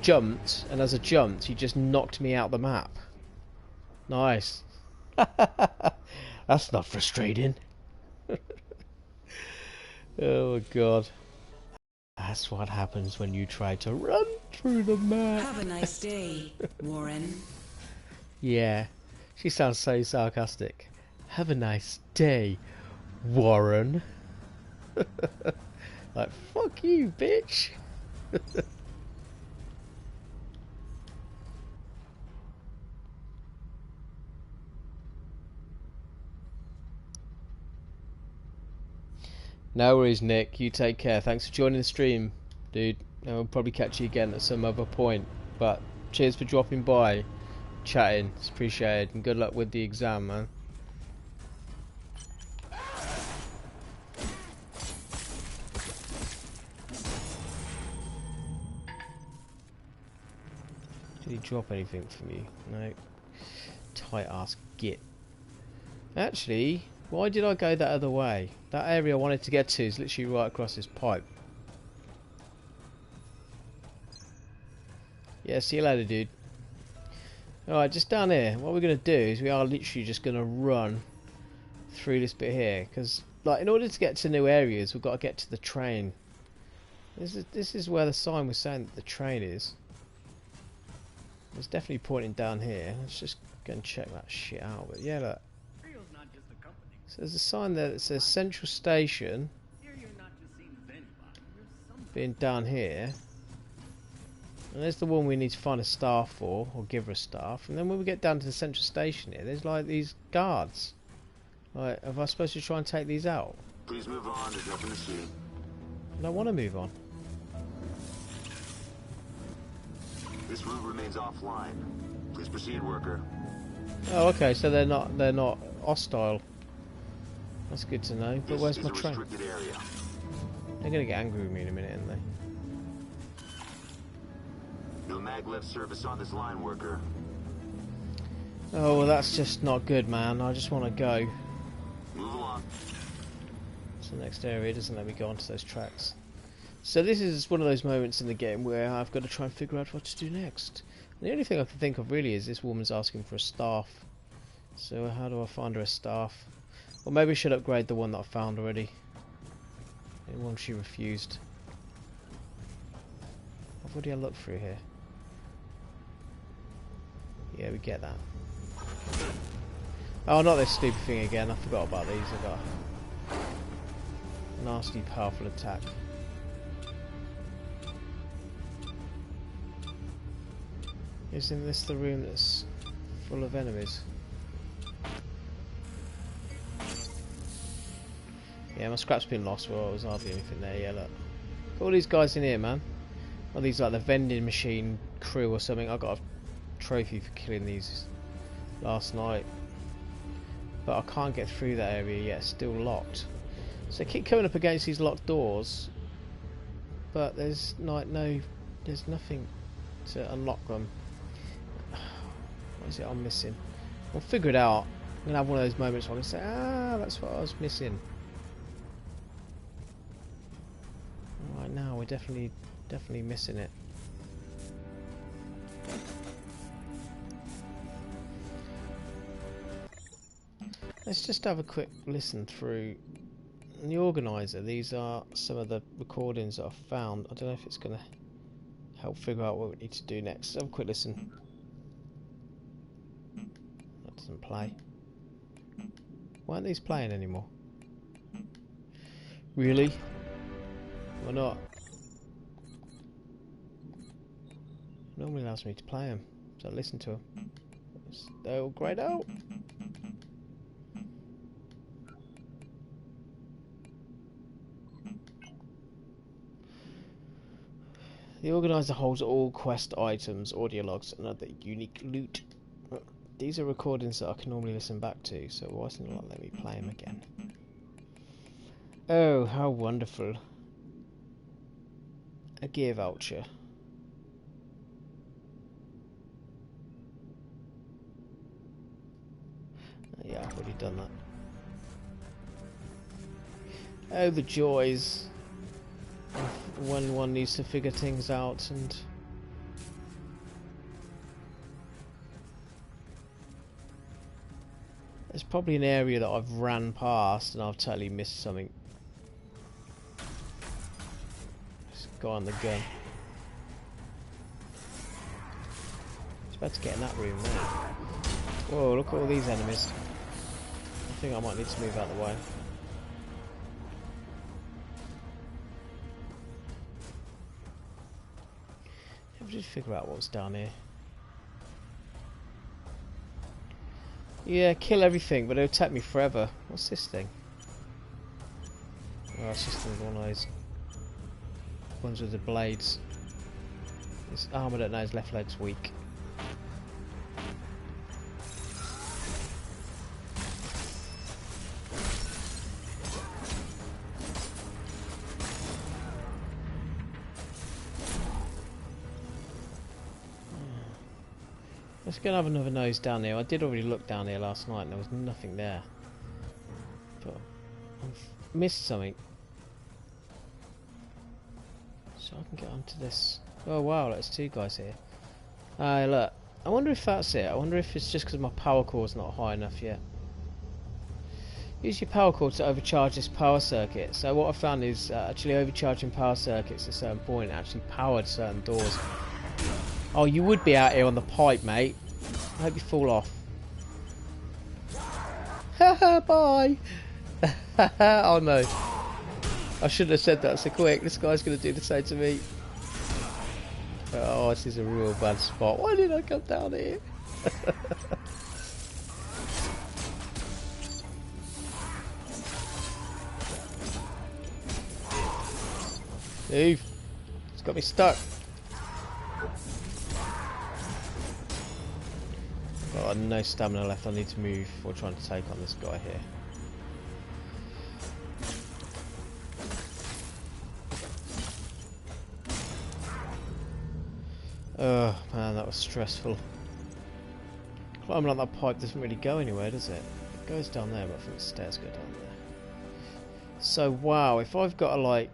jumped, and as I jumped, he just knocked me out the map. Nice. That's not frustrating. Oh god. That's what happens when you try to run through the map. Have a nice day, Warren. Yeah, she sounds so sarcastic. Have a nice day, Warren. Like, fuck you, bitch. No worries, Nick. You take care. Thanks for joining the stream, dude. And we'll probably catch you again at some other point. But cheers for dropping by, chatting. It's appreciated. And good luck with the exam, man. Did he drop anything from you? No. Tight ass git. Actually, why did I go that other way? That area I wanted to get to is literally right across this pipe. Yeah, see you later, dude. Alright, just down here, what we're going to do is we are literally just going to run through this bit here. Because, like, in order to get to new areas, we've got to get to the train. This is where the sign was saying that the train is. It's definitely pointing down here. Let's just go and check that shit out. But yeah, look. Creo's not just a company. So there's a sign there that says Central Station Here you're not just seen as anybody. You're somebody. being down here. And there's the one we need to find a staff for, or give her a staff. And then when we get down to the Central Station here, there's like these guards. Like, am I supposed to try and take these out? Please move on. There's nothing to see. I don't want to move on. This route remains offline. Please proceed, worker. Oh, okay. So they're not hostile. That's good to know. But This where's is my a train? restricted area. They're gonna get angry with me in a minute, aren't they? No maglev service on this line, worker. Oh, well, that's just not good, man. I just want to go. Move along. It's the next area. It doesn't let me go onto those tracks. So this is one of those moments in the game where I've got to try and figure out what to do next. The only thing I can think of really is this woman's asking for a staff. So how do I find her a staff? Or maybe I should upgrade the one that I found already. The one she refused. I've already had a look through here. Yeah, we get that. Oh, not this stupid thing again. I forgot about these. I've got a nasty, powerful attack. Isn't this the room that's full of enemies? Yeah, my scrap's been lost. Well, there's hardly anything there. Yeah, look. All these guys in here, man. Are these like the vending machine crew or something? I got a trophy for killing these last night, but I can't get through that area yet. It's still locked. So I keep coming up against these locked doors, but there's there's nothing to unlock them. What is it I'm missing? I'll figure it out. I'm gonna have one of those moments where I can say, ah, that's what I was missing. Right now, we're definitely missing it. Let's just have a quick listen through the organizer. These are some of the recordings that I've found. I don't know if it's going to help figure out what we need to do next. Have a quick listen. That doesn't play. Why aren't these playing anymore? Really? Why not? It normally allows me to play them, so I listen to them. They're all grayed out. The organizer holds all quest items, audio logs, and other unique loot. These are recordings that I can normally listen back to, so why doesn't it not let me play them again? Oh, how wonderful. A gear voucher. Yeah, I've already done that. Oh, the joys of when one needs to figure things out. And there's probably an area that I've ran past and I've totally missed something. Just go on the gun. It's about to get in that room now. Whoa, look at all these enemies. I think I might need to move out of the way. Let me just figure out what's down here. Yeah, kill everything, but it'll take me forever. What's this thing? Oh, it's just one of those ones with the blades. His arm, I don't know, his left leg's weak. Let's go and have another nose down here. I did already look down here last night and there was nothing there. But I've missed something. So I can get onto this. Oh wow, there's two guys here. Look. I wonder if that's it. I wonder if it's just because my power core's not high enough yet. Use your power core to overcharge this power circuit. So what I found is actually overcharging power circuits at a certain point actually powered certain doors. Oh, you would be out here on the pipe, mate. I hope you fall off. Haha, bye! Oh no. I shouldn't have said that so quick. This guy's going to do the same to me. Oh, this is a real bad spot. Why did I come down here? Move. It's got me stuck. Got no stamina left. I need to move before trying to take on this guy here. Oh man, that was stressful. Climbing up that pipe doesn't really go anywhere, does it? It goes down there, but I think the stairs go down there. So wow, if I've got to like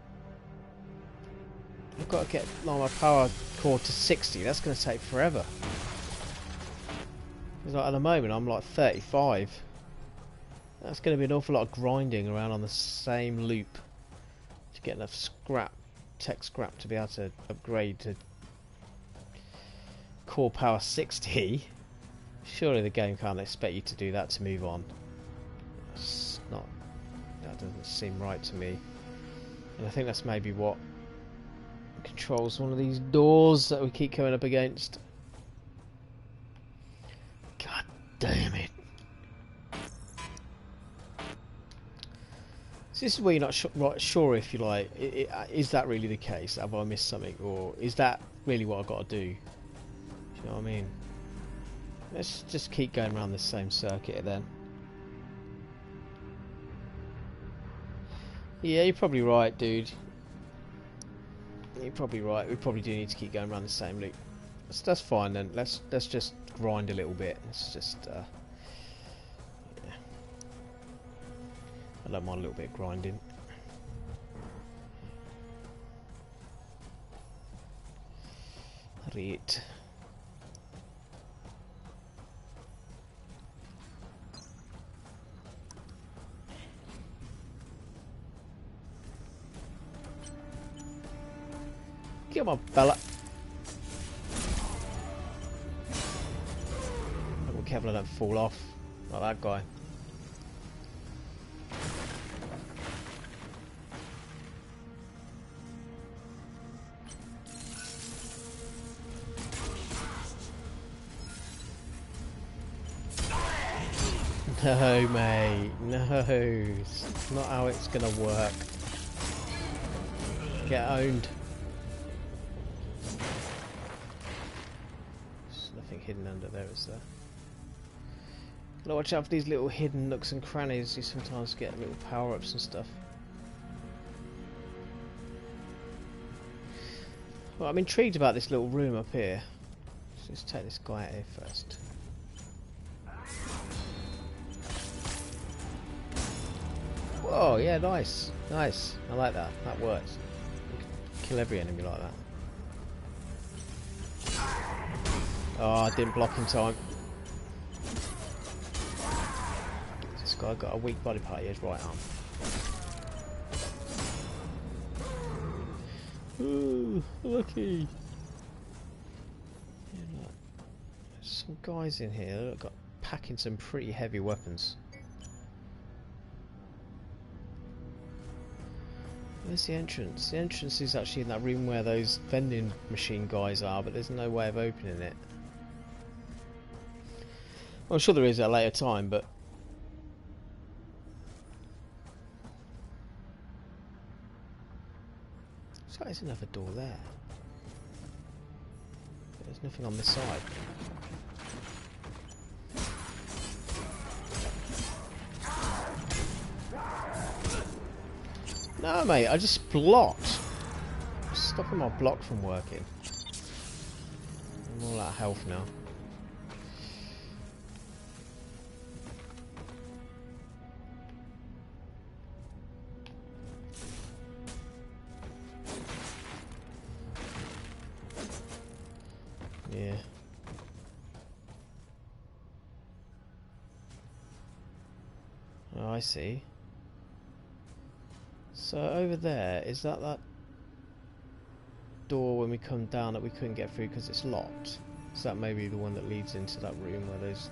I've got to get like, my power core to 60. That's going to take forever. Because like, at the moment I'm like 35. That's going to be an awful lot of grinding around on the same loop to get enough scrap, tech scrap, to be able to upgrade to core power 60. Surely the game can't expect you to do that to move on. It's not. That doesn't seem right to me. And I think that's maybe what controls one of these doors that we keep coming up against. God damn it. So this is where you're not right, sure if you like, is that really the case? Have I missed something? Or is that really what I've got to do? Do you know what I mean? Let's just keep going around this same circuit then. Yeah, you're probably right, dude. You're probably right. We probably do need to keep going around the same loop. That's fine then. Let's just grind a little bit. Let's just yeah. I don't mind a little bit of grinding. Right. Come on, fella. Be careful I don't fall off like that guy. No, mate. No. It's not how it's gonna work. Get owned. There's nothing hidden under there, is there? Gotta watch out for these little hidden nooks and crannies. You sometimes get little power-ups and stuff. Well, I'm intrigued about this little room up here. So let's take this guy out here first. Whoa, yeah, nice. Nice. I like that. That works. You can kill every enemy like that. Oh, I didn't block in time. This guy got a weak body part in his right arm. Ooh, lucky. Yeah, look. There's some guys in here that got packing some pretty heavy weapons. Where's the entrance? The entrance is actually in that room where those vending machine guys are, but there's no way of opening it. Well, I'm sure there is at a later time, but... So there's another door there. But there's nothing on this side. No, mate, I just blocked. I'm stopping my block from working. I'm all out of health now. Yeah. Oh, I see. So over there, is that door when we come down that we couldn't get through because it's locked? Is that maybe the one that leads into that room where those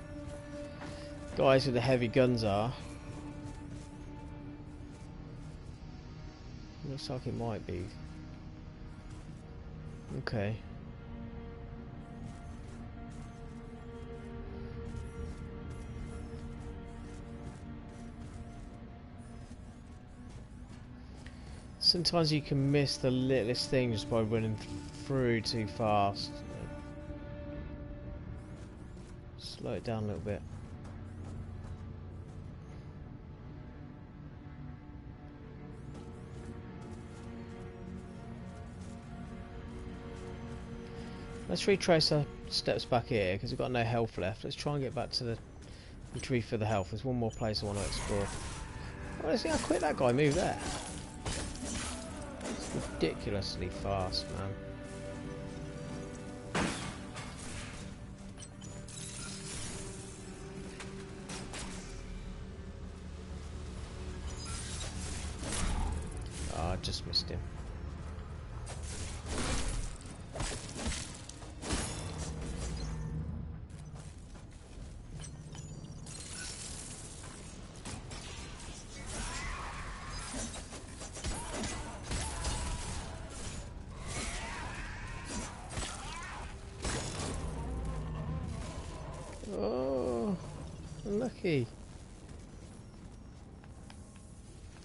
guys with the heavy guns are? Looks like it might be. Okay. Sometimes you can miss the littlest thing just by running through too fast. Slow it down a little bit. Let's retrace our steps back here because we've got no health left. Let's try and get back to the retrieve for the health. There's one more place I want to explore. Oh, let's see how quick that guy moved there. ridiculously fast, man. Oh, I just missed him. Oh, lucky.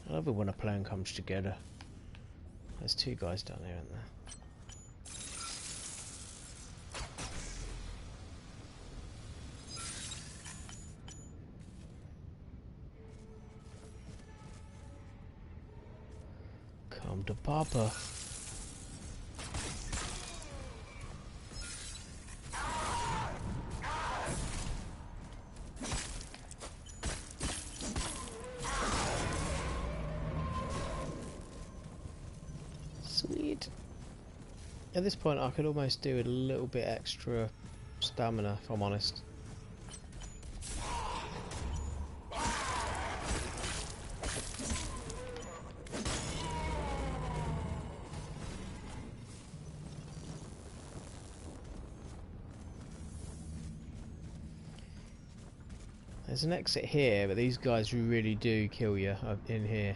I love it when a plan comes together. There's two guys down there, aren't there? Come to Papa. Sweet. At this point I could almost do a little bit extra stamina, if I'm honest. There's an exit here, but these guys really do kill you in here.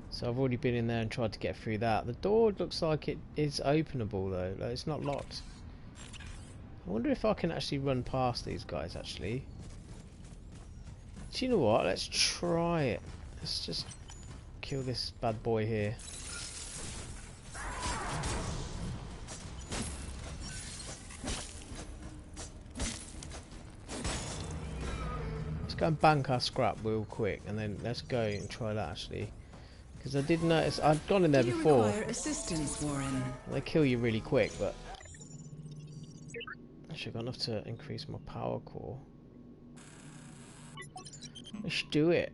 So I've already been in there and tried to get through that. The door looks like it is openable though, like it's not locked. I wonder if I can actually run past these guys actually. Do you know what? Let's try it. Let's just kill this bad boy here. Let's go and bank our scrap real quick and then let's go and try that actually. Because I did notice, I'd gone in there before. Require assistance, Warren. They kill you really quick, but actually I've got enough to increase my power core. Let's do it.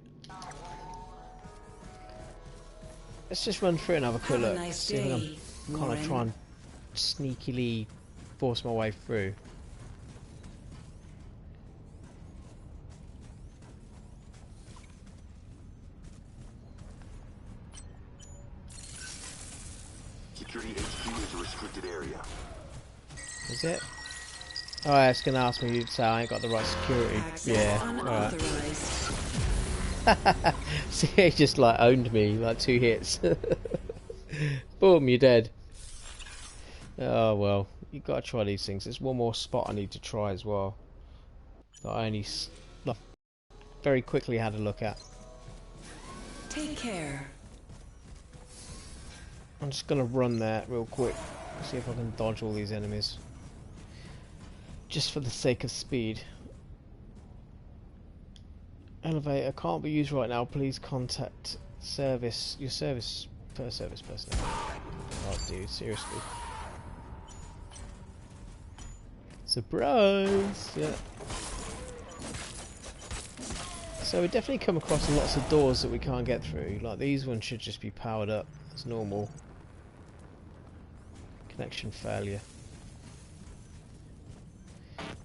Let's just run through and have a quick look. Nice See if I can kind of try and sneakily force my way through. Security HQ is a restricted area. Is it? Oh, it's going to ask me so I ain't got the right security. Access Yeah, unauthorized. See, he just like owned me, like 2 hits. Boom, you're dead. Oh well, you got to try these things. There's one more spot I need to try as well that I only very quickly had a look at. Take care. I'm just gonna run there real quick, see if I can dodge all these enemies, just for the sake of speed. Elevator can't be used right now. Please contact your service personnel. Oh, dude, seriously. Surprise! Yeah. So we definitely come across lots of doors that we can't get through. Like these ones should just be powered up as normal. Connection failure.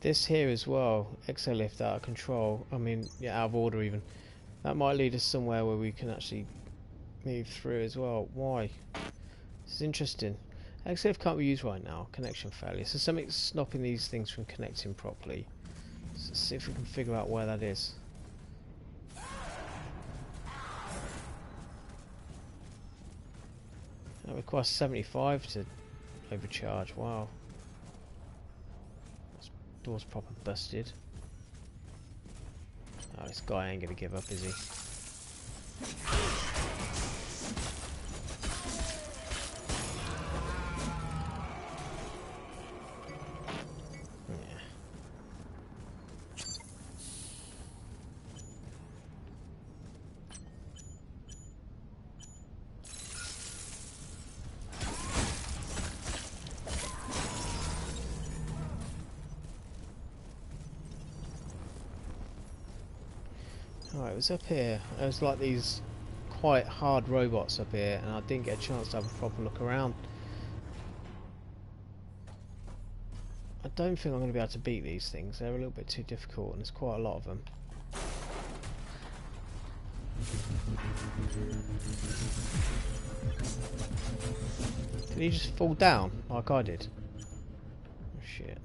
This here as well, exolift out of control. I mean, yeah, out of order even. That might lead us somewhere where we can actually move through as well. Why? This is interesting. Exolift can't be used right now. Connection failure. So something's stopping these things from connecting properly. So let's see if we can figure out where that is. That requires 75 to overcharge. Wow. This door's proper busted. Oh, this guy ain't gonna give up, is he? Yeah. Alright, it was up here. There was like these quite hard robots up here, and I didn't get a chance to have a proper look around. I don't think I'm going to be able to beat these things. They're a little bit too difficult, and there's quite a lot of them. Did he just fall down like I did? Oh shit.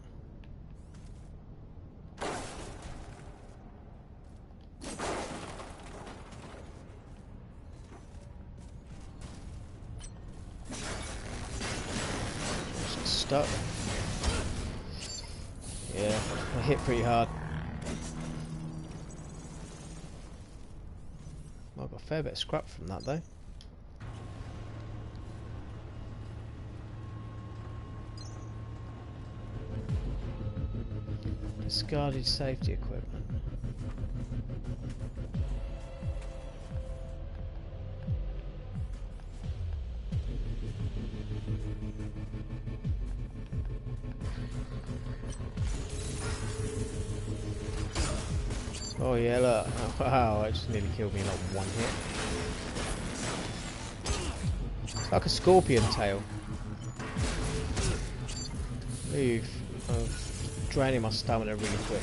Just stuck. Yeah, I hit pretty hard. I got a fair bit of scrap from that though. Discarded safety equipment. Oh yeah, look. Oh, wow, it just nearly killed me in like one hit. It's like a scorpion tail. Move. Oh, draining my stamina really quick.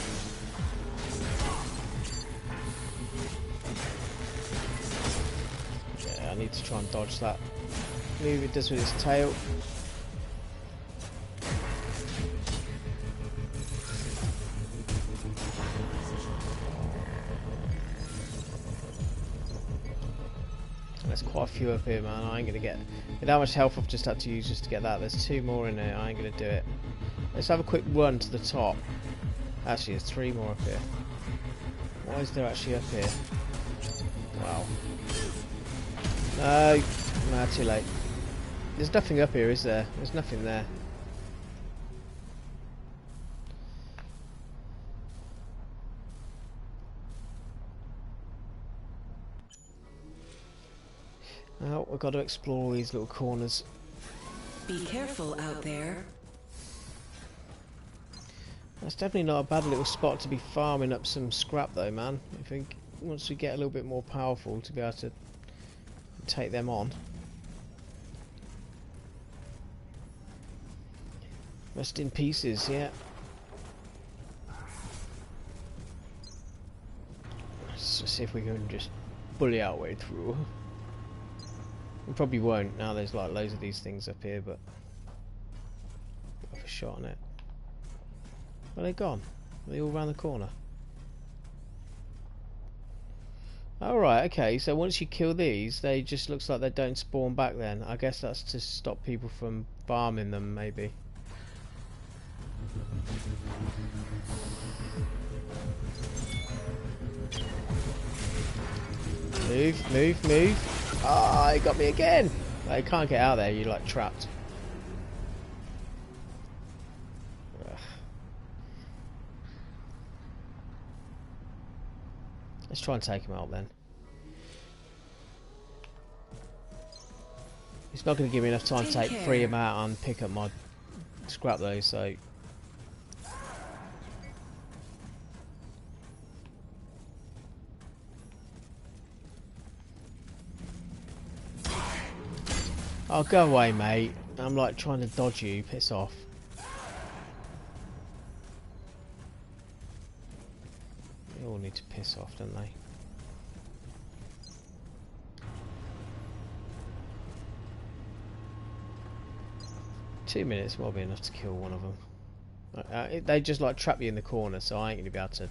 Yeah, I need to try and dodge that. Move it does with its tail. There's quite a few up here, man. I ain't gonna get with how much health I've just had to use just to get that. There's 2 more in there. I ain't gonna do it. Let's have a quick run to the top. Actually, there's 3 more up here. Why is there actually up here? Wow. No, too late. There's nothing up here, is there? There's nothing there. Now we've got to explore all these little corners. Be careful out there. That's definitely not a bad little spot to be farming up some scrap though, man. I think once we get a little bit more powerful to be able to take them on. Rest in pieces, yeah. Let's just see if we can just bully our way through. We probably won't. Now there's like loads of these things up here, but have a shot on it. Where are they gone? Are they all around the corner? Alright, okay, so once you kill these, they just looks like they don't spawn back then. I guess that's to stop people from farming them, maybe. Move, move, move. Ah, he got me again. Well, you can't get out there, you're like trapped. Ugh. Let's try and take him out then. It's not going to give me enough time to free him out and pick up my scrap though, so... Oh, go away, mate. I'm like trying to dodge you. Piss off. They all need to piss off, don't they? Two minutes will be enough to kill one of them. They just like trap you in the corner, so I ain't gonna be able to.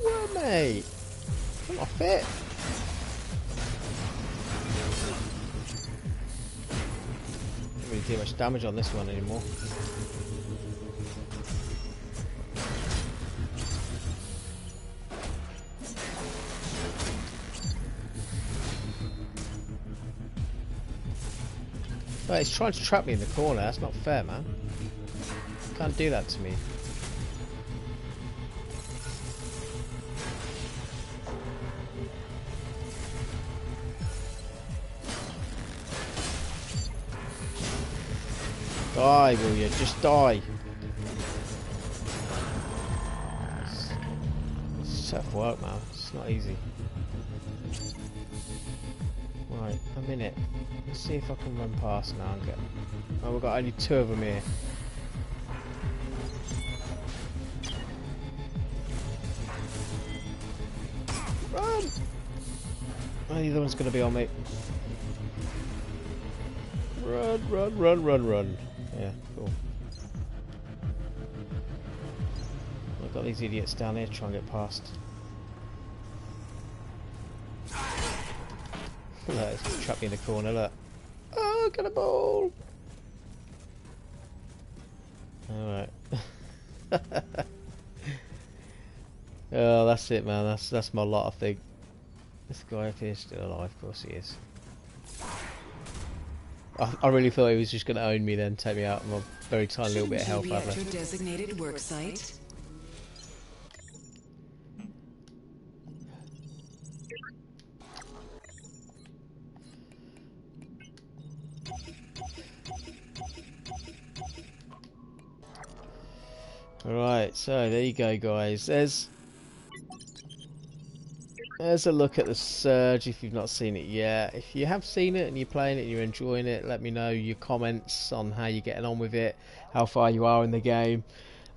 Oh, mate! I'm not fit. Don't really do much damage on this one anymore. But it's trying to trap me in the corner. That's not fair, man. You can't do that to me. Die, will you? Just die. It's tough work, man. It's not easy. Right, a minute. Let's see if I can run past now and get... Oh, we've got only 2 of them here. Run! Oh, the other one's going to be on me. Run, run, run, run, run. Yeah, cool. I've got these idiots down here trying to get past. Look, it's trapped me in the corner, look. Oh, got a ball! Alright. Oh, that's it, man. That's my lot, I think. This guy up here is still alive, of course he is. I really thought he was just going to own me then, take me out of my very tiny little bit of health. Shouldn't you be at your designated work site? Alright, so there you go, guys. There's a look at the Surge if you've not seen it yet. If you have seen it and you're playing it and you're enjoying it, let me know your comments on how you're getting on with it, how far you are in the game.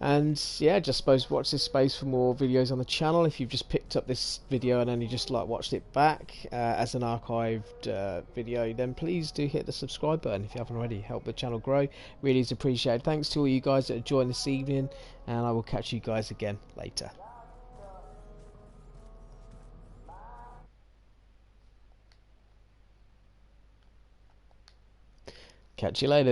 And yeah, just suppose watch this space for more videos on the channel. If you've just picked up this video and only just like watched it back as an archived video, then please do hit the subscribe button if you haven't already. Help the channel grow. Really is appreciated. Thanks to all you guys that have joined this evening, and I will catch you guys again later. Catch you later.